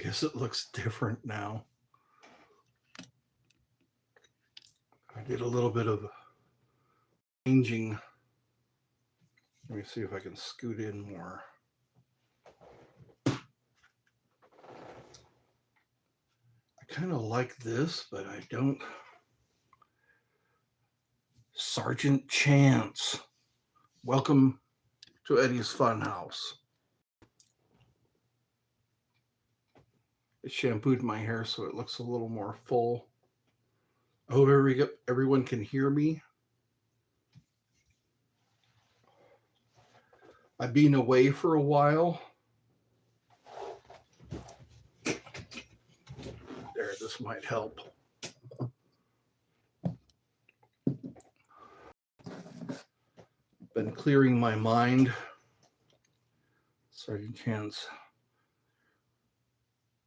guess it looks different now. I did a little bit of changing. Let me see if I can scoot in more. I kind of like this, but I don't. Sergeant Chance. Welcome to Eddie's Funhouse. I shampooed my hair so it looks a little more full. I hope everyone can hear me. I've been away for a while. There, this might help. Been clearing my mind. Sergeant Chance.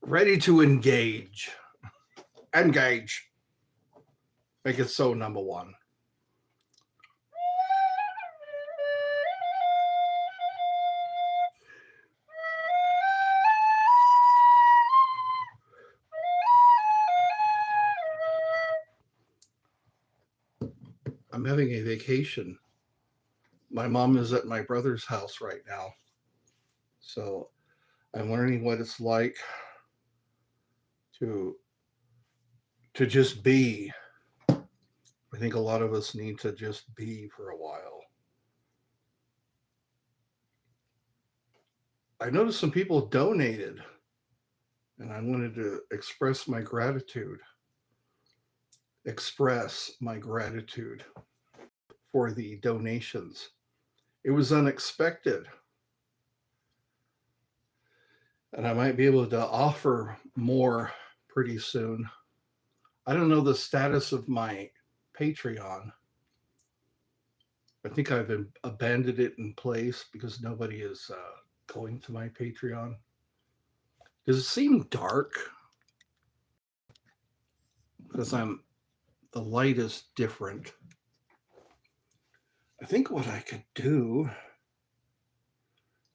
Ready to engage. Engage. Make it so, number one. I'm having a vacation. My mom is at my brother's house right now. So I'm learning what it's like to just be. I think a lot of us need to just be for a while. I noticed some people donated, and I wanted to express my gratitude. Express my gratitude for the donations. It was unexpected. And I might be able to offer more pretty soon. I don't know the status of my Patreon. I think I've abandoned it in place because nobody is going to my Patreon. Does it seem dark? Because the light is different. I think what I could do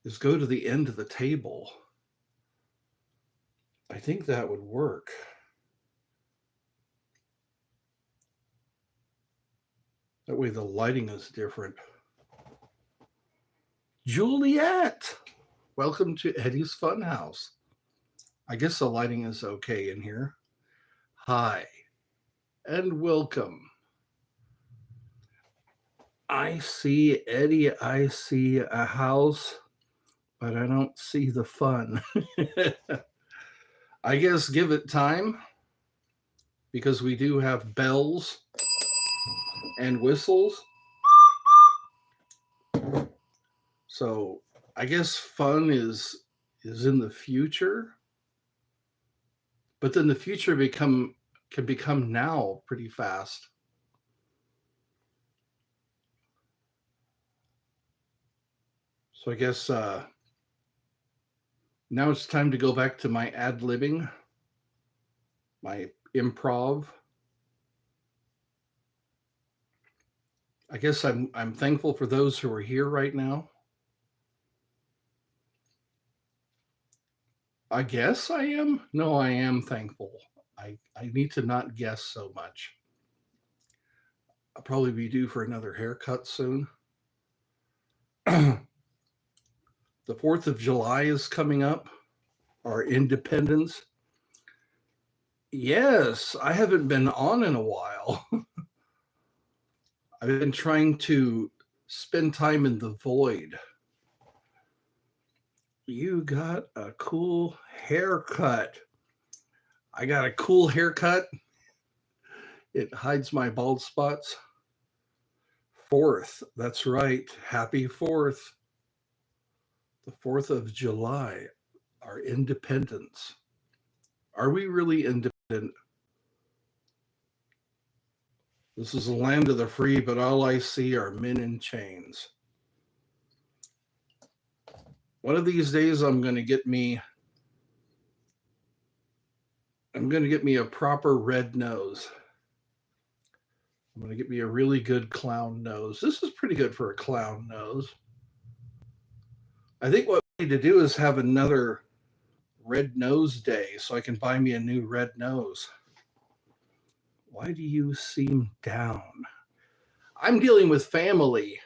is go to the end of the table. I think that would work. That way the lighting is different. Juliet, welcome to Eddie's Funhouse. I guess the lighting is okay in here. Hi, and welcome. I see Eddie, I see a house, but I don't see the fun. I guess give it time, because we do have bells and whistles. So I guess fun is in the future, but then the future can become now pretty fast. So I guess now it's time to go back to my ad-libbing, my improv. I guess I'm thankful for those who are here right now. I guess I am. No, I am thankful. I need to not guess so much. I'll probably be due for another haircut soon. The 4th of July is coming up, our independence. Yes, I haven't been on in a while. I've been trying to spend time in the void. You got a cool haircut. I got a cool haircut. It hides my bald spots. 4th, that's right. Happy 4th. The 4th of July, our independence. Are we really independent? This is the land of the free, but all I see are men in chains. One of these days, I'm going to get me a proper red nose. I'm going to get me a really good clown nose. This is pretty good for a clown nose. I think what we need to do is have another Red Nose Day so I can buy me a new red nose. Why do you seem down? I'm dealing with family.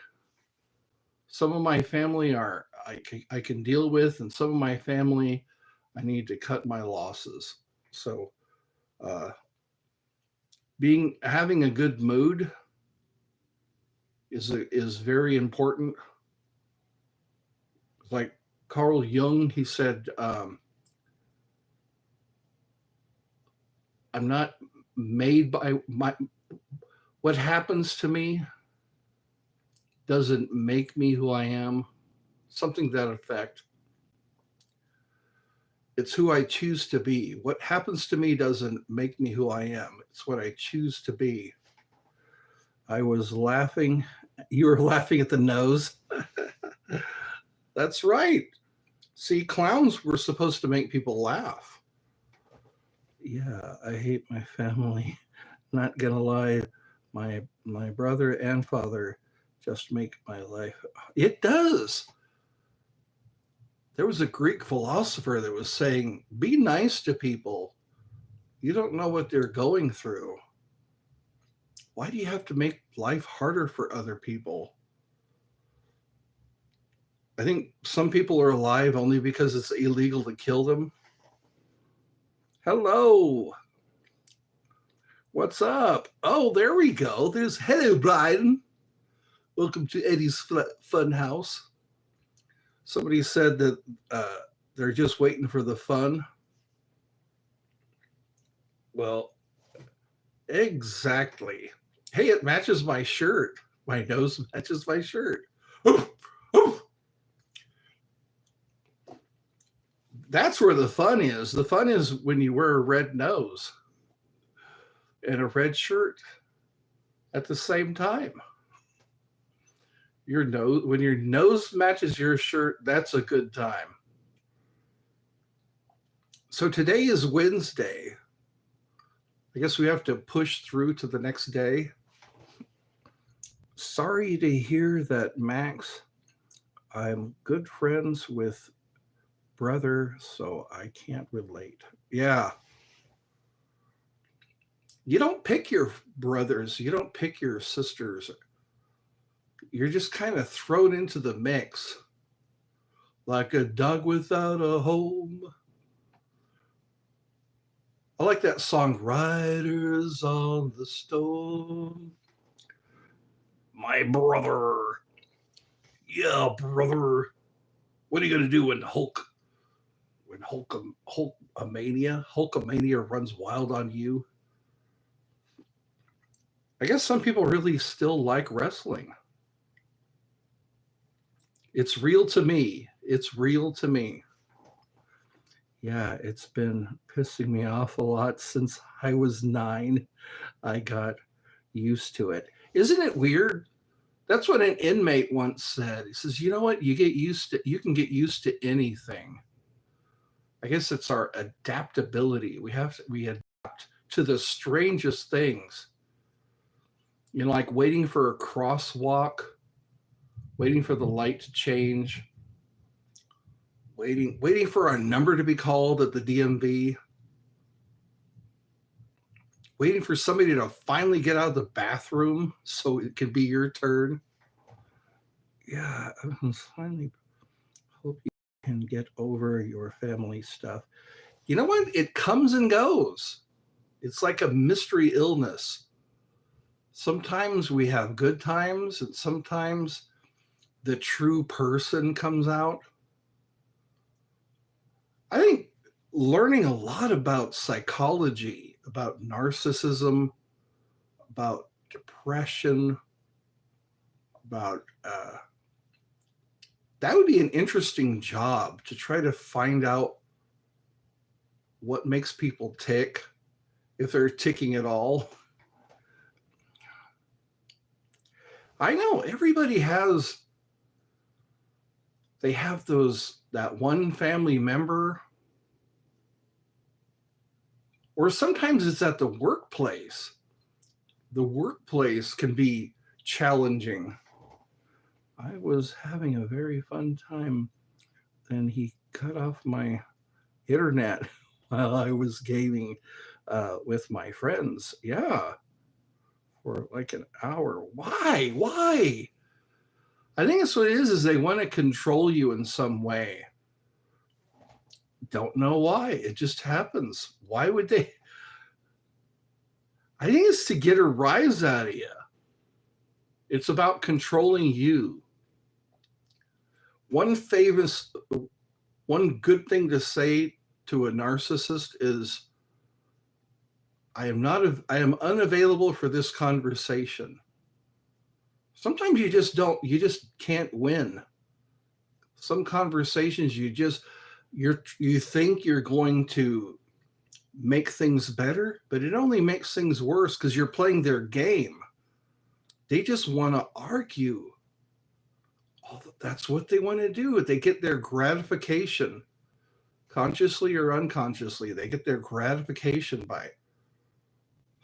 Some of my family I can deal with, and some of my family I need to cut my losses. So, uh, having a good mood is very important. Like Carl Jung, he said, "I'm not made by what happens to me doesn't make me who I am." Something to that effect. It's who I choose to be. What happens to me doesn't make me who I am. It's what I choose to be. I was laughing. You were laughing at the nose. That's right. See, clowns were supposed to make people laugh. Yeah, I hate my family. Not gonna lie, my brother and father just make my life. It does. There was a Greek philosopher that was saying, "Be nice to people. You don't know what they're going through. Why do you have to make life harder for other people?" I think some people are alive only because it's illegal to kill them. Hello. What's up? Oh, there we go. There's hello, Brian. Welcome to Eddie's Funhouse. Somebody said that they're just waiting for the fun. Well, exactly. Hey, it matches my shirt. My nose matches my shirt. That's where the fun is. The fun is when you wear a red nose and a red shirt at the same time. Your nose, when your nose matches your shirt, that's a good time. So today is Wednesday. I guess we have to push through to the next day. Sorry to hear that, Max. I'm good friends with brother, so I can't relate. Yeah. You don't pick your brothers, you don't pick your sisters. You're just kind of thrown into the mix like a dog without a home. I like that song, Riders on the Storm. My brother. Yeah, brother. What are you going to do when Hulkamania runs wild on you? I guess some people really still like wrestling. It's real to me. It's real to me. Yeah, it's been pissing me off a lot since I was 9. I got used to it. Isn't it weird? That's what an inmate once said. He says, "You know what? You can get used to anything." I guess it's our adaptability. We adapt to the strangest things. You know, like waiting for a crosswalk, waiting for the light to change, waiting for a number to be called at the DMV, waiting for somebody to finally get out of the bathroom so it can be your turn. Yeah, I finally hope you can get over your family stuff. You know what? It comes and goes. It's like a mystery illness. Sometimes we have good times, and sometimes the true person comes out. I think learning a lot about psychology, about narcissism, about depression, about that would be an interesting job to try to find out what makes people tick, if they're ticking at all. I know everybody they have that one family member, or sometimes it's at the workplace. The workplace can be challenging. I was having a very fun time. Then he cut off my internet while I was gaming with my friends. Yeah, for like an hour. Why? Why? I think that's what it is they want to control you in some way. Don't know why. It just happens. Why would they? I think it's to get a rise out of you. It's about controlling you. One good thing to say to a narcissist is, I am unavailable for this conversation. Sometimes you just can't win. Some conversations you think you're going to make things better, but it only makes things worse because you're playing their game. They just want to argue. That's what they want to do. They get their gratification, consciously or unconsciously. They get their gratification by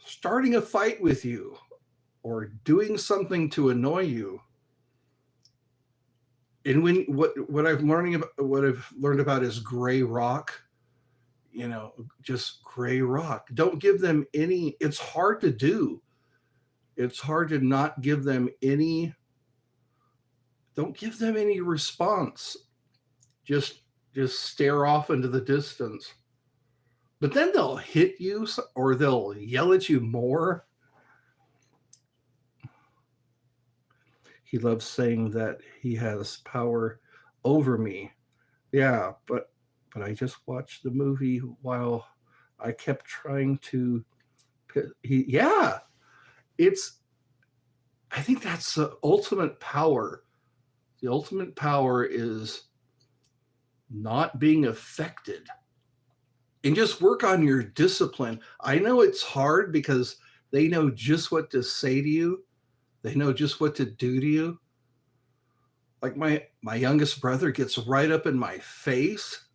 starting a fight with you or doing something to annoy you. And what I've learned about is gray rock. Just gray rock. Don't give them any. It's hard to do. It's hard to not give them any. Don't give them any response. Just stare off into the distance. But then they'll hit you or they'll yell at you more. He loves saying that he has power over me. Yeah, but I just watched the movie while I kept trying to. I think that's the ultimate power. The ultimate power is not being affected. And just work on your discipline. I know it's hard because they know just what to say to you. They know just what to do to you. Like my youngest brother gets right up in my face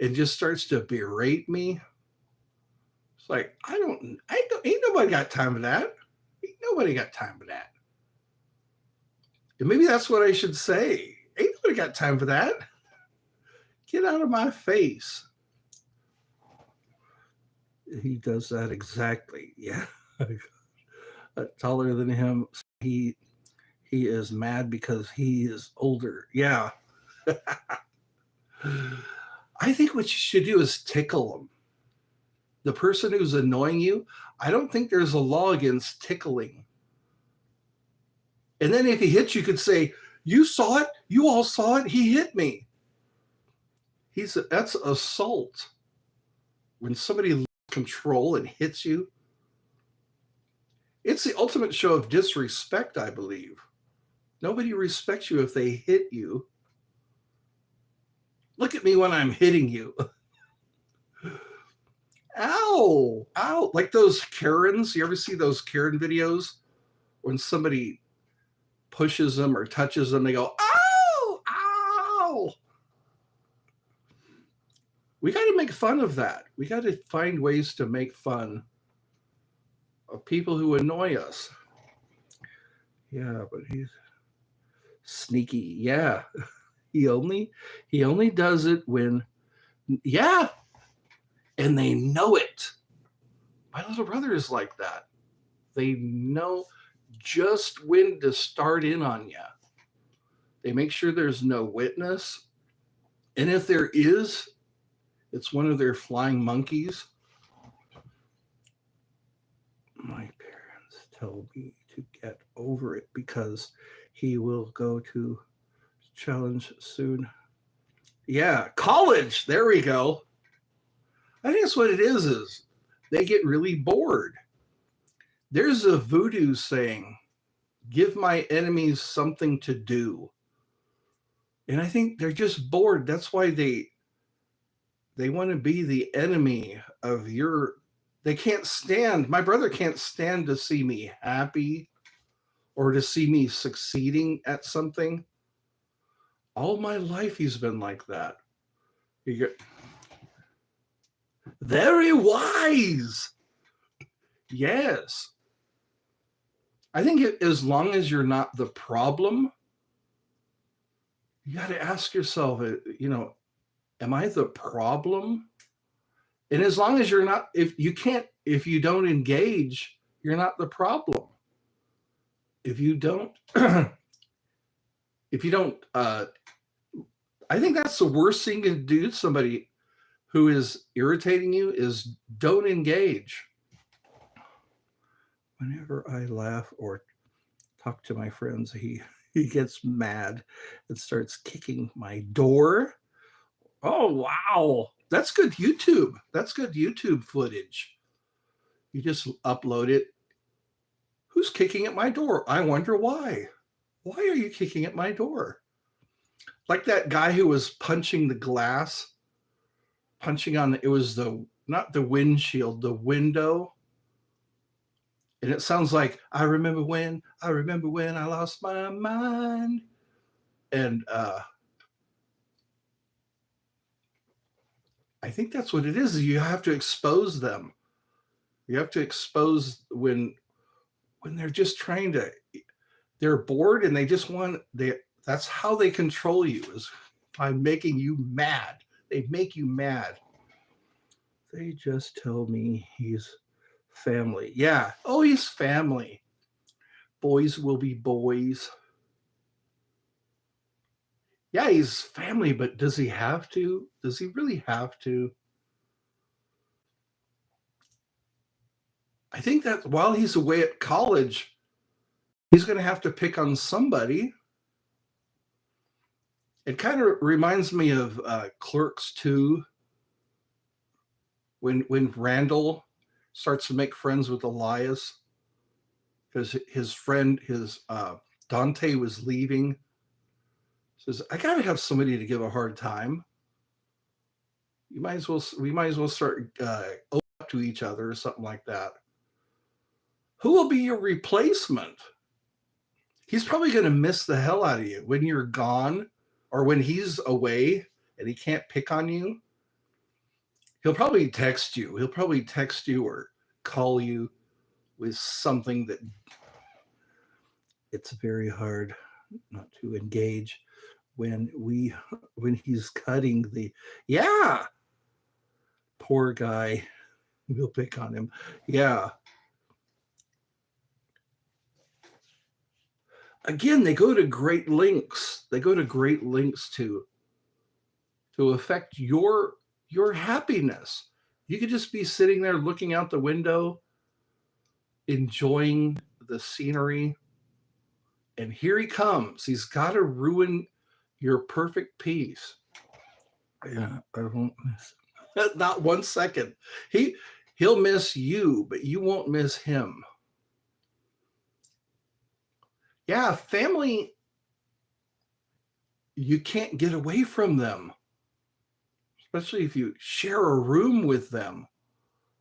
and just starts to berate me. It's like, ain't nobody got time for that. Ain't nobody got time for that. And maybe that's what I should say. Ain't nobody got time for that. Get out of my face. He does that exactly. Yeah. Taller than him. He is mad because he is older. Yeah. I think what you should do is tickle him. The person who's annoying you, I don't think there's a law against tickling. And then if he hits you, could say, you saw it, you all saw it, he hit me. That's assault. When somebody loses control and hits you, it's the ultimate show of disrespect, I believe. Nobody respects you if they hit you. Look at me when I'm hitting you. Ow, ow. Like those Karens. You ever see those Karen videos? When somebody pushes them or touches them, they go, ow, ow. We got to make fun of that. We got to find ways to make fun of people who annoy us. Yeah, but he's sneaky. Yeah. He only does it when, yeah, and they know it. My little brother is like that. They know just when to start in on you. They make sure there's no witness. And if there is, it's one of their flying monkeys. My parents tell me to get over it because he will go to challenge soon. Yeah, college. There we go. I think that's what it is they get really bored. There's a voodoo saying, give my enemies something to do. And I think they're just bored. That's why they want to be the enemy of they can't stand, my brother can't stand to see me happy or to see me succeeding at something. All my life he's been like that. Very wise. Yes. I think as long as you're not the problem, you got to ask yourself, Am I the problem? And as long as you're not, if you don't engage, you're not the problem. If you don't, if you don't, I think that's the worst thing to do to somebody who is irritating you is don't engage. Whenever I laugh or talk to my friends, he gets mad and starts kicking my door. Oh, wow. That's good YouTube. That's good YouTube footage. You just upload it. Who's kicking at my door? I wonder why. Why are you kicking at my door? Like that guy who was punching the glass, punching on it was not the windshield, the window. And it sounds like I remember when I lost my mind. And I think that's what it is. You have to expose them. You have to expose when they're just trying to, they're bored and they just want, that's how they control you, is by making you mad. They make you mad. They just tell me he's family. Yeah. Oh, he's family. Boys will be boys. Yeah, he's family, but does he have to? Does he really have to? I think that while he's away at college, he's going to have to pick on somebody. It kind of reminds me of Clerks 2, when Randall starts to make friends with Elias because his friend, Dante was leaving. Says, I got to have somebody to give a hard time. We might as well start open up to each other or something like that. Who will be your replacement? He's probably going to miss the hell out of you when you're gone or when he's away and he can't pick on you. He'll probably text you. He'll probably text you or call you with something that it's very hard not to engage when he's cutting the, yeah, poor guy. We'll pick on him. Yeah. Again, they go to great lengths. They go to great lengths to affect your happiness. You could just be sitting there looking out the window, enjoying the scenery, and here he comes. He's got to ruin your perfect peace. Yeah, I won't miss him. Not 1 second. He'll miss you, but you won't miss him. Yeah, family, you can't get away from them, especially if you share a room with them.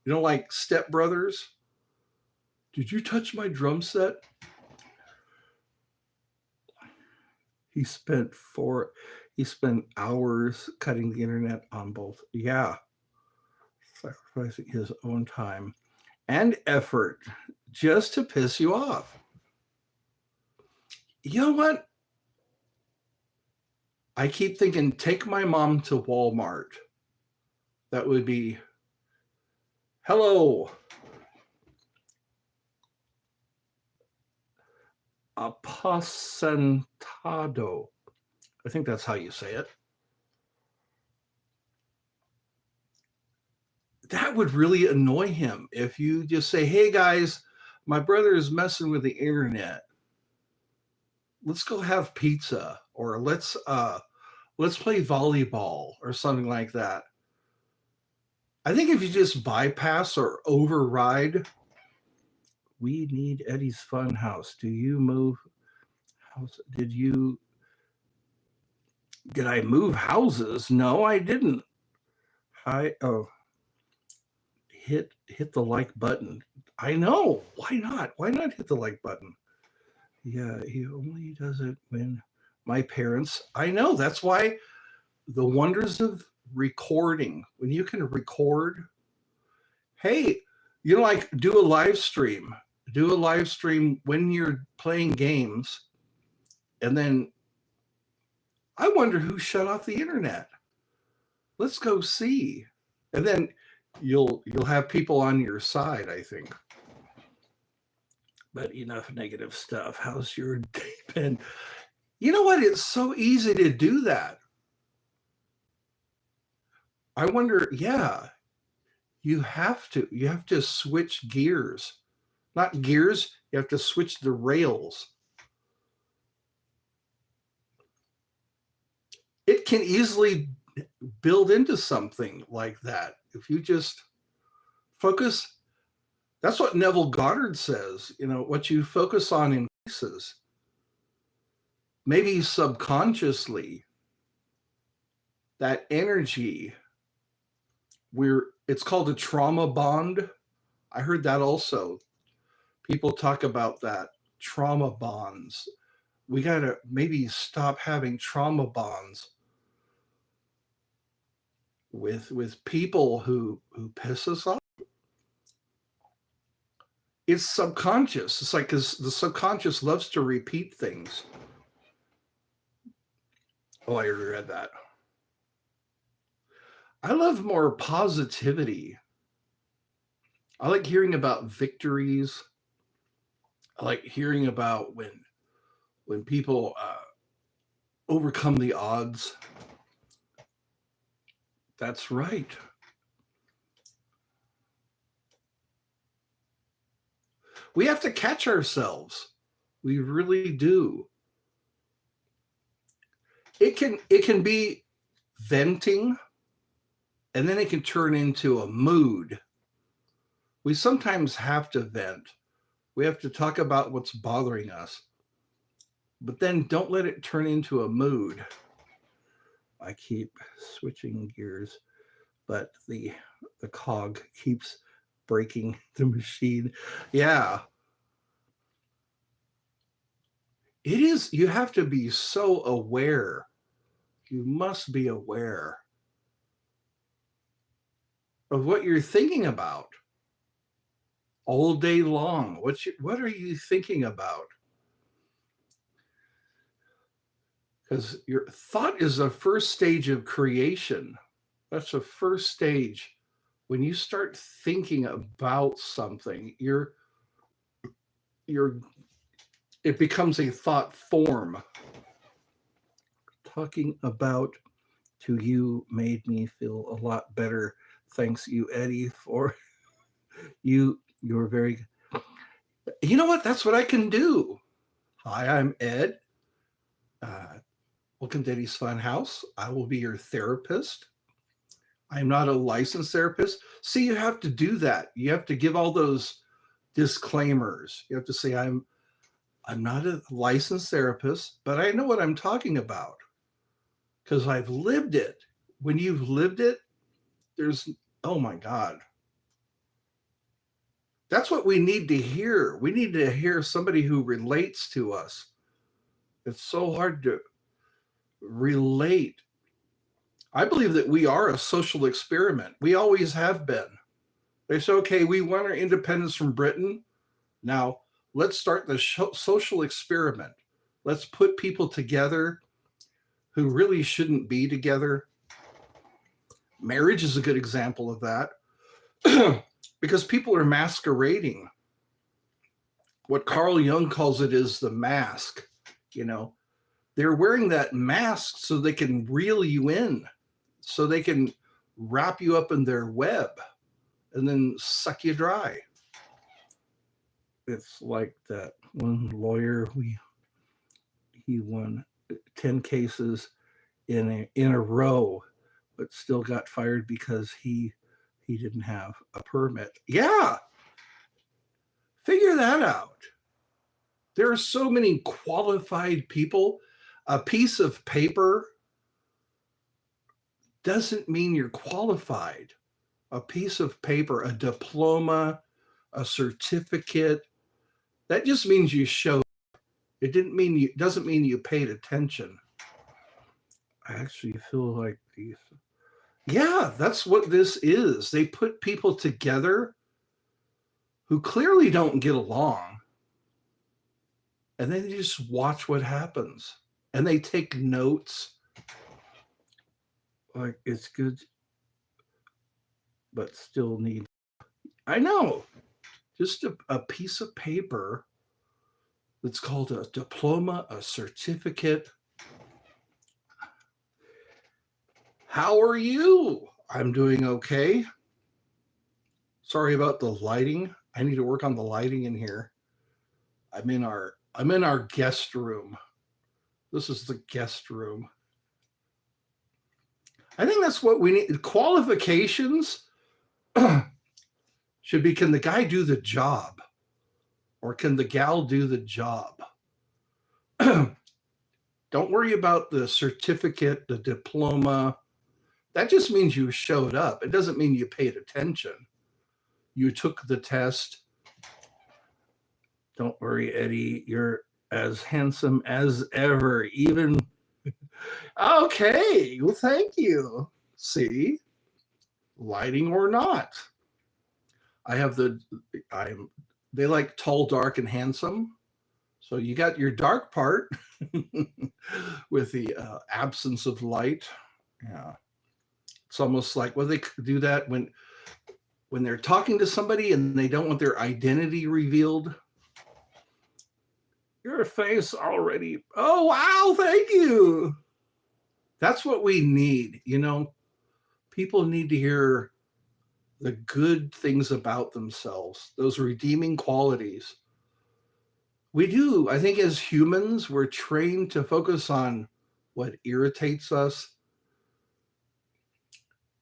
You know, like stepbrothers. Did you touch my drum set? He spent hours cutting the internet on both. Yeah. Sacrificing his own time and effort just to piss you off. You know what? I keep thinking, take my mom to Walmart. That would be, hello. Apacentado. I think that's how you say it. That would really annoy him if you just say, hey guys, my brother is messing with the internet. Let's go have pizza, or let's play volleyball or something like that. I think if you just bypass or override, we need Eddie's Funhouse. Do you move house? Did I move houses? No, I didn't. Hit the like button. I know. Why not? Why not hit the like button? Yeah, he only does it when my parents. I know. That's why the wonders of recording. When you can record, hey, like do a live stream. Do a live stream when you're playing games, and then I wonder who shut off the internet. Let's go see. And then you'll have people on your side, I think. But enough negative stuff. How's your day been? You know what? It's so easy to do that. I wonder, yeah, you have to switch gears. Not gears, you have to switch the rails. It can easily build into something like that if you just focus. That's what Neville Goddard says, what you focus on increases. Maybe subconsciously, that energy, it's called a trauma bond. I heard that also. People talk about that, trauma bonds. We got to maybe stop having trauma bonds with people who piss us off. It's subconscious. It's like, because the subconscious loves to repeat things. Oh, I already read that. I love more positivity. I like hearing about victories. I like hearing about when people overcome the odds. That's right. We have to catch ourselves. We really do. It can be venting, and then it can turn into a mood. We sometimes have to vent. We have to talk about what's bothering us. But then don't let it turn into a mood. I keep switching gears, but the cog keeps breaking the machine. Yeah. It is, you have to be so aware. You must be aware of what you're thinking about all day long. What are you thinking about? Because your thought is the first stage of creation. That's the first stage. When you start thinking about something, it becomes a thought form. Talking about to you made me feel a lot better. Thanks you, Eddie, for you're very. You know what? That's what I can do. Hi, I'm Ed. Welcome to Eddie's Funhouse. I will be your therapist. I'm not a licensed therapist. See, you have to do that. You have to give all those disclaimers. You have to say, I'm not a licensed therapist, but I know what I'm talking about because I've lived it. When you've lived it, oh my God. That's what we need to hear. We need to hear somebody who relates to us. It's so hard to relate. I believe that we are a social experiment. We always have been. They say, okay, we won our independence from Britain. Now, let's start the social experiment. Let's put people together who really shouldn't be together. Marriage is a good example of that because people are masquerading. What Carl Jung calls it is the mask. They're wearing that mask so they can reel you in, so they can wrap you up in their web and then suck you dry. It's like that one lawyer, he won 10 cases in a row, but still got fired because he didn't have a permit. Yeah. Figure that out. There are so many qualified people. A piece of paper doesn't mean you're qualified. A piece of paper, a diploma, a certificate, that just means you showed. It doesn't mean you paid attention. I actually feel like these. Yeah, that's what this is. They put people together who clearly don't get along, and then they just watch what happens, and they take notes. Like it's good, but still need. I know, just a piece of paper that's called a diploma, a certificate. How are you? I'm doing okay. Sorry about the lighting. I need to work on the lighting in here. I'm in our guest room. This is the guest room. I think that's what we need. Qualifications should be, can the guy do the job? Or can the gal do the job? Don't worry about the certificate, the diploma. That just means you showed up. It doesn't mean you paid attention. You took the test. Don't worry, Eddie. You're as handsome as ever. Even okay. Well, thank you. See, lighting or not, I have the. I'm. They like tall, dark, and handsome. So you got your dark part with the absence of light. Yeah, it's almost like they do that when they're talking to somebody and they don't want their identity revealed. Your face already. Oh wow, thank you. That's what we need. People need to hear the good things about themselves, those redeeming qualities. We do. I think as humans, we're trained to focus on what irritates us.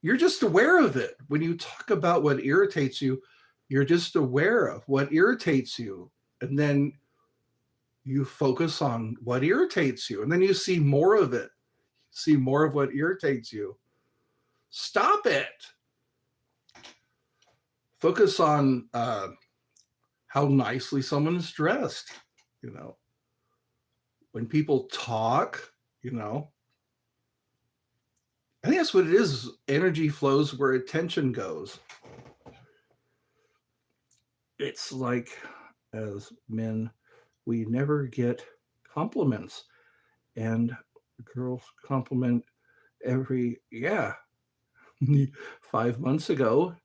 You're just aware of it. When you talk about what irritates you, you're just aware of what irritates you. And then you focus on what irritates you. And then you see more of it, see more of what irritates you. Stop it. Focus on how nicely someone's dressed. When people talk, I think that's what it is. Energy flows where attention goes. It's like, as men, we never get compliments, and girls compliment every 5 months ago.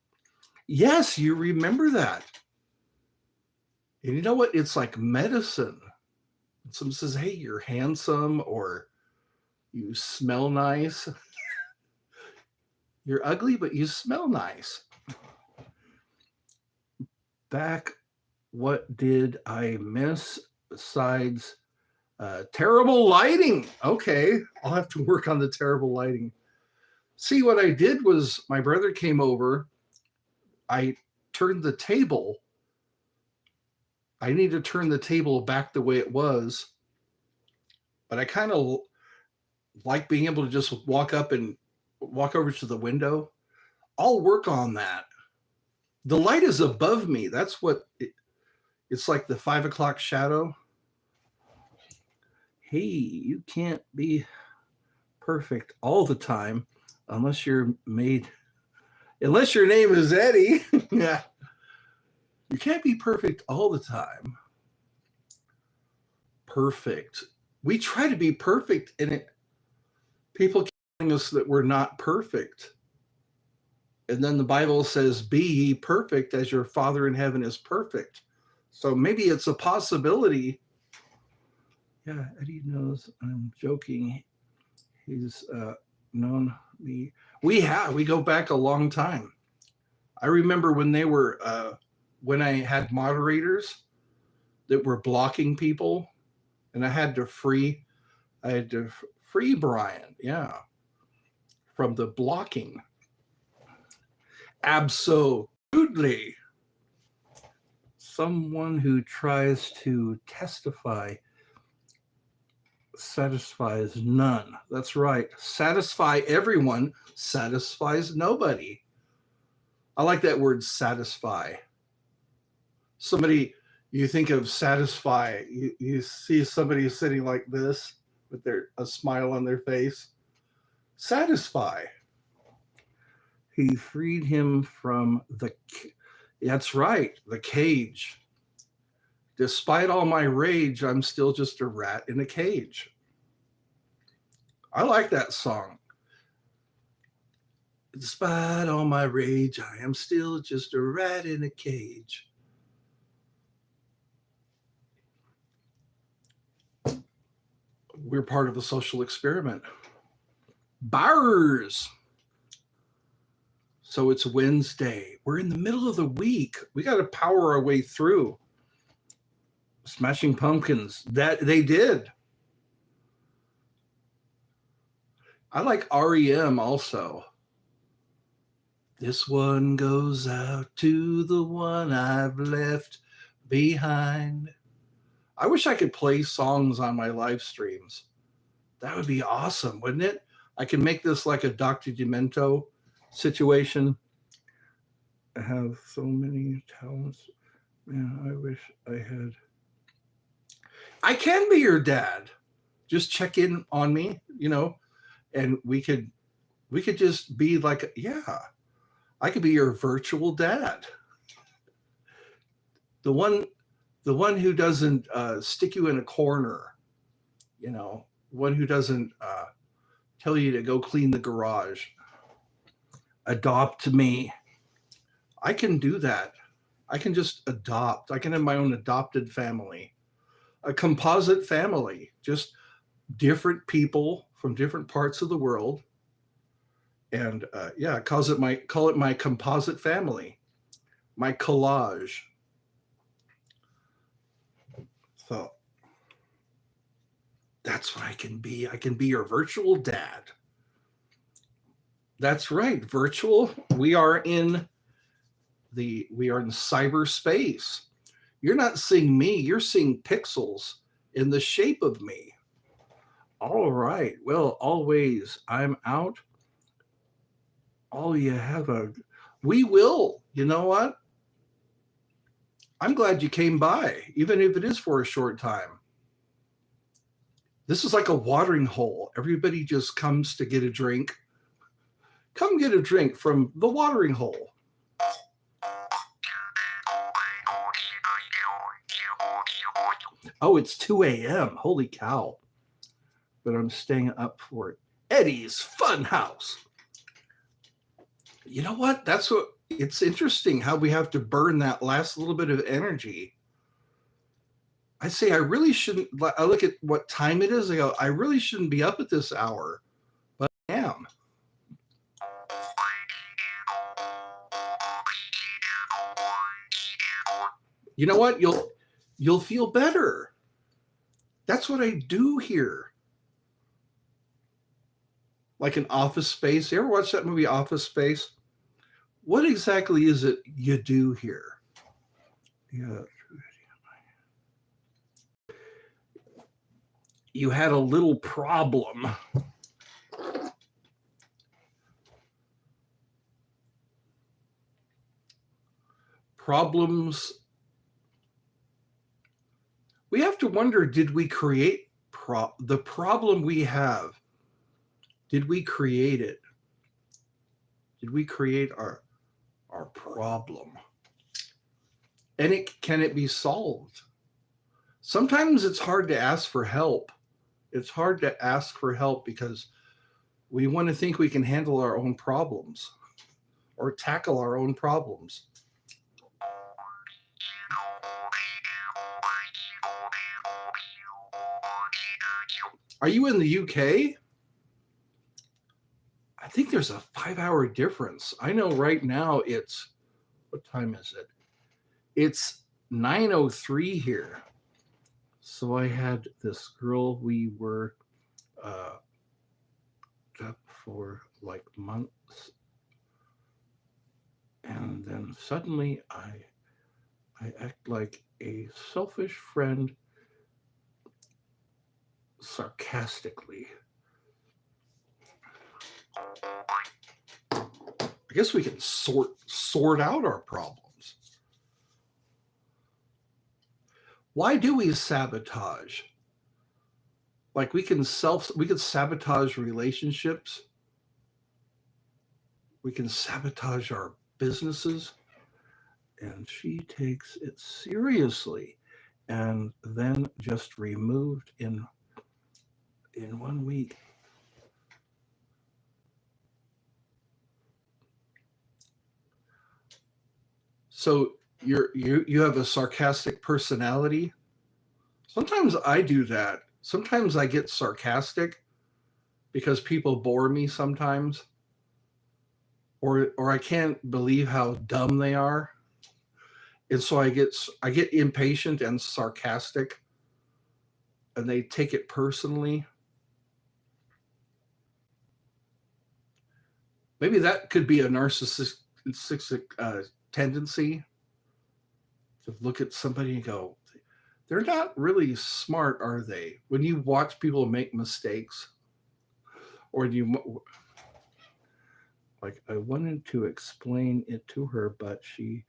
Yes, you remember that. And you know what? It's like medicine. Someone says, hey, you're handsome, or you smell nice. You're ugly, but you smell nice. Back, what did I miss besides terrible lighting? Okay, I'll have to work on the terrible lighting. See, what I did was my brother came over. I turned the table. I need to turn the table back the way it was. But I kind of like being able to just walk up and walk over to the window. I'll work on that. The light is above me. That's what it's like, the 5 o'clock shadow. Hey, you can't be perfect all the time unless your name is Eddie. Yeah. You can't be perfect all the time. Perfect. We try to be perfect, and people keep telling us that we're not perfect. And then the Bible says, be ye perfect as your Father in heaven is perfect. So maybe it's a possibility. Yeah, Eddie knows I'm joking. He's known me. We go back a long time. I remember when when I had moderators that were blocking people, and I had to free Brian, from the blocking. Absolutely. Someone who tries to testify satisfies none. That's right. Satisfy everyone satisfies nobody. I like that word, satisfy. You think of satisfy, you see somebody sitting like this with a smile on their face. Satisfy. He freed him from that's right, the cage. Despite all my rage, I'm still just a rat in a cage. I like that song. Despite all my rage, I am still just a rat in a cage. We're part of a social experiment. Bars. So it's Wednesday. We're in the middle of the week. We got to power our way through. Smashing Pumpkins. That they did. I like REM also. This one goes out to the one I've left behind. I wish I could play songs on my live streams. That would be awesome, wouldn't it? I can make this like a Dr. Demento situation. I have so many talents. Man, I wish I had. I can be your dad. Just check in on me, and we could just be like, yeah, I could be your virtual dad. The one who doesn't stick you in a corner, one who doesn't tell you to go clean the garage. Adopt me. I can do that. I can just adopt. I can have my own adopted family, a composite family, just different people from different parts of the world. And call it my composite family, my collage. So that's what I can be. I can be your virtual dad. That's right, virtual. We are in cyberspace. You're not seeing me, you're seeing pixels in the shape of me. All right. Well, always I'm out. We will. You know what? I'm glad you came by, even if it is for a short time. This is like a watering hole. Everybody just comes to get a drink. Come get a drink from the watering hole. Oh, it's 2 a.m. Holy cow. But I'm staying up for it. Eddie's Funhouse. You know what? It's interesting how we have to burn that last little bit of energy. I say I really shouldn't. I look at what time it is. I go, I really shouldn't be up at this hour, but I am. You know what? You'll feel better. That's what I do here. Like an Office Space. You ever watch that movie Office Space? What exactly is it you do here? Yeah. You had a little problem. Problems. We have to wonder, did we create the problem we have? Did we create it? Did we create our problem? And can it be solved? Sometimes it's hard to ask for help. It's hard to ask for help because we want to think we can handle our own problems or tackle our own problems. Are you in the UK? I think there's a 5-hour difference. I know right now what time is it? It's 9:03 here. So I had this girl, we were up for like months. And then suddenly I act like a selfish friend sarcastically. I guess we can sort out our problems. Why do we sabotage? Like we can sabotage relationships. We can sabotage our businesses. And she takes it seriously. And then just removed in 1 week. So you have a sarcastic personality. Sometimes I do that. Sometimes I get sarcastic because people bore me sometimes, or I can't believe how dumb they are, and so I get impatient and sarcastic, and they take it personally. Maybe that could be a narcissistic tendency to look at somebody and go, they're not really smart, are they? When you watch people make mistakes, or you like, I wanted to explain it to her, but she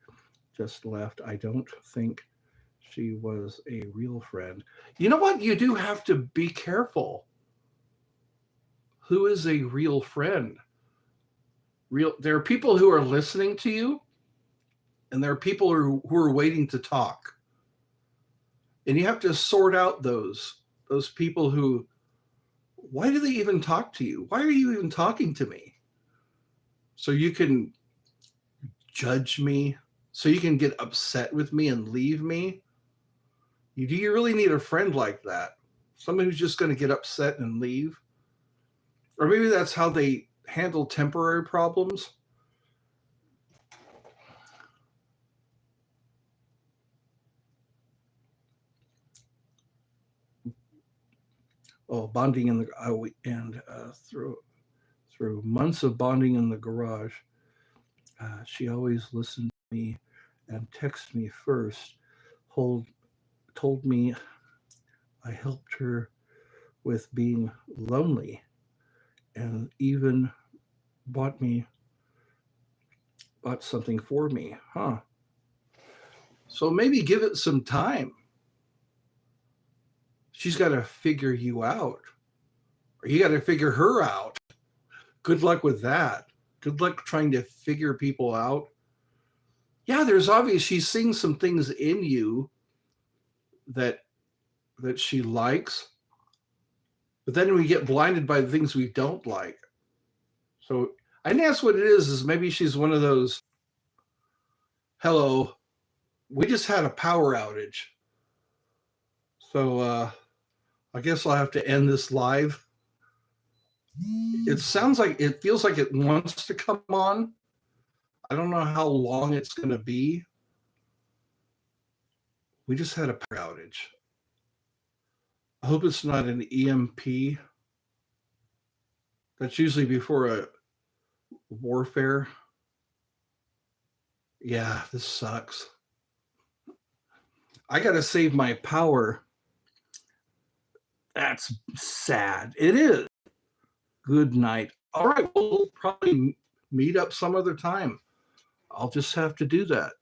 just left. I don't think she was a real friend. You know what? You do have to be careful. Who is a real friend? There are people who are listening to you, and there are people who are waiting to talk. And you have to sort out those people who, why do they even talk to you? Why are you even talking to me? So you can judge me, so you can get upset with me and leave me. Do you really need a friend like that? Someone who's just going to get upset and leave? Or maybe that's how they handle temporary problems. Oh, bonding in the and through months of bonding in the garage, she always listened to me and texted me first. Told me I helped her with being lonely, and even bought something for me. Huh. So maybe give it some time. She's got to figure you out, or you got to figure her out. Good luck with that. Good luck trying to figure people out. Yeah, there's obvious she's seeing some things in you that she likes, but then we get blinded by the things we don't like. So I think that's what it is maybe she's one of those, hello, we just had a power outage. So I guess I'll have to end this live. It feels like it wants to come on. I don't know how long it's going to be. We just had a power outage. I hope it's not an EMP. That's usually before a warfare. Yeah, this sucks. I got to save my power. That's sad. It is. Good night. All right, we'll probably meet up some other time. I'll just have to do that.